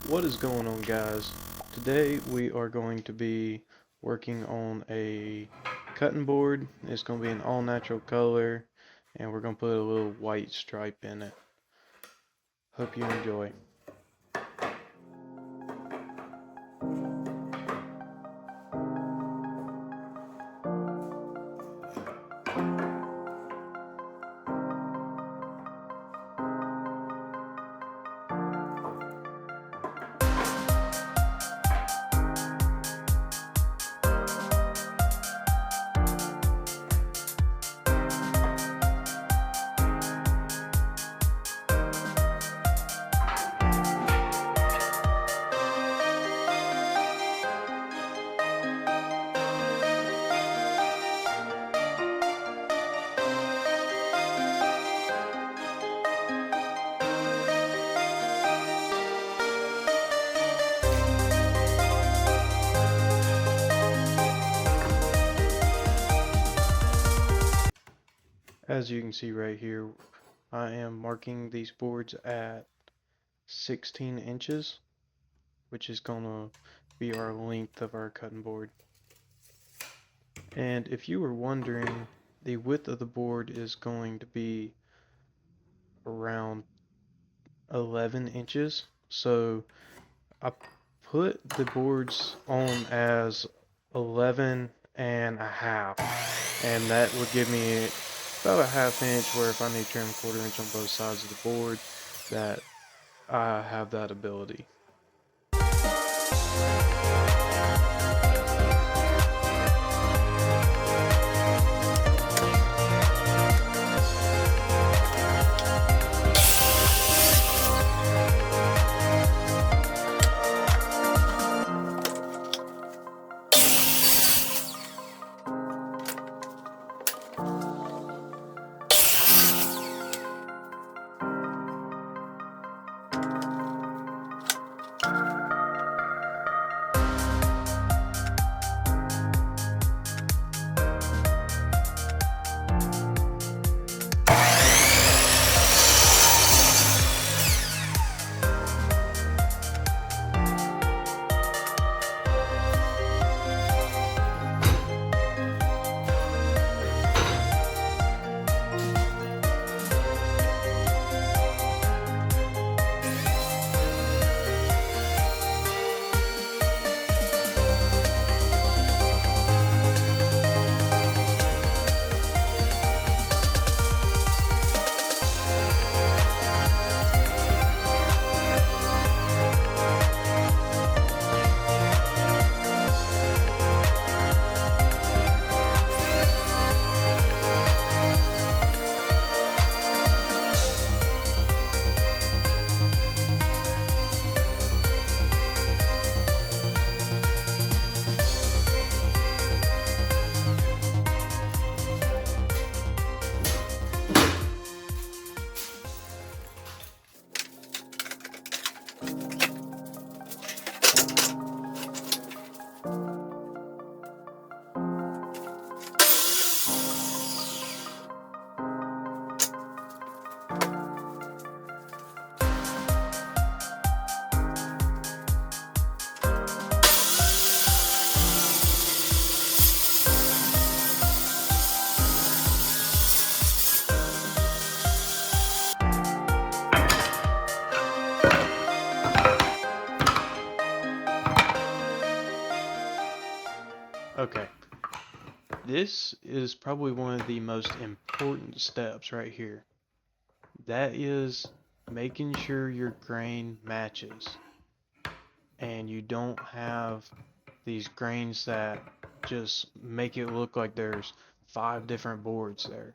What is going on, guys? Today we are going to be working on a cutting board. It's going to be an all natural color and we're going to put a little white stripe in it. Hope you enjoy. As you can see right here, I am marking these boards at 16 inches, which is going to be our length of our cutting board. And if you were wondering, the width of the board is going to be around 11 inches. So I put the boards on as 11 and a half, and that would give me about a half inch where if I need to trim 1/4 inch on both sides of the board, that I have that ability. Okay, this is probably one of the most important steps right here. That is making sure your grain matches and you don't have these grains that just make it look like there's 5 different boards there.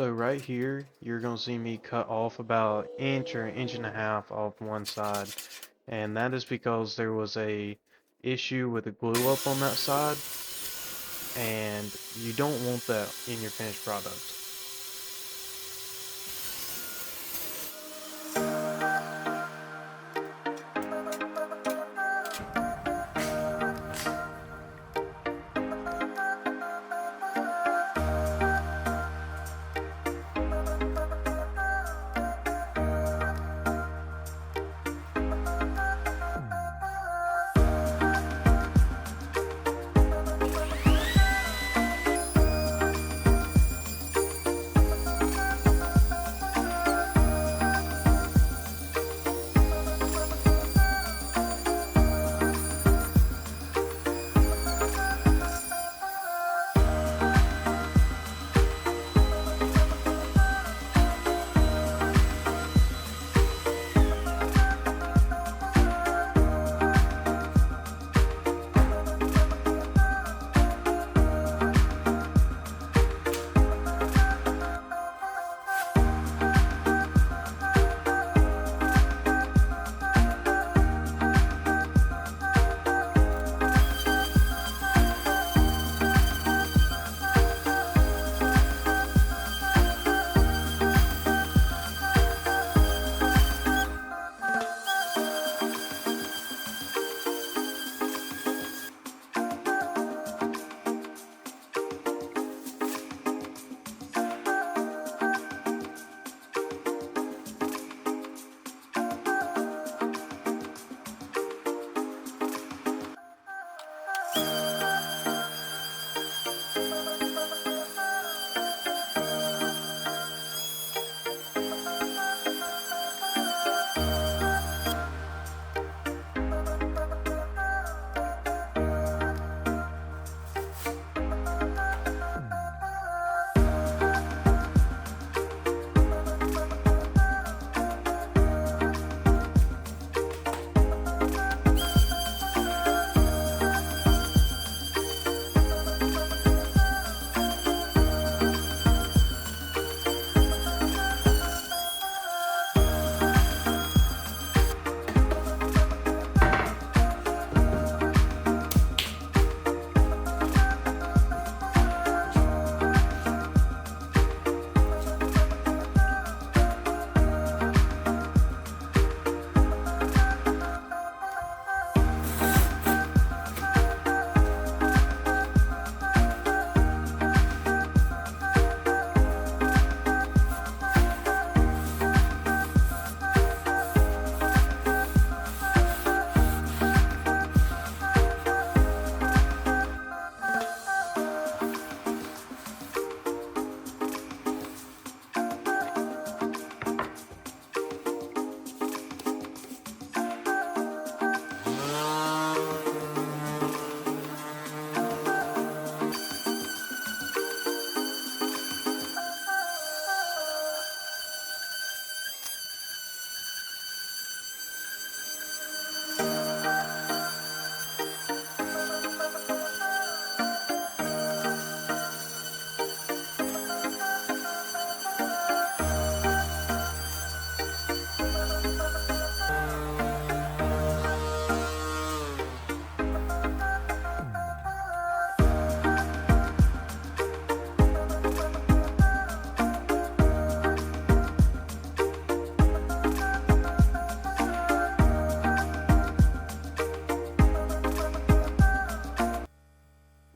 So right here, you're gonna see me cut off about inch or inch and a half off one side. And that is because there was a issue with the glue up on that side, and you don't want that in your finished product.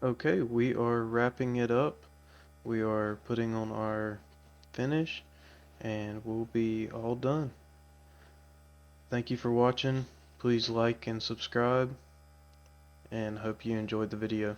Okay, we are wrapping it up. We are putting on our finish, and we'll be all done. Thank you for watching. Please like and subscribe, and hope you enjoyed the video.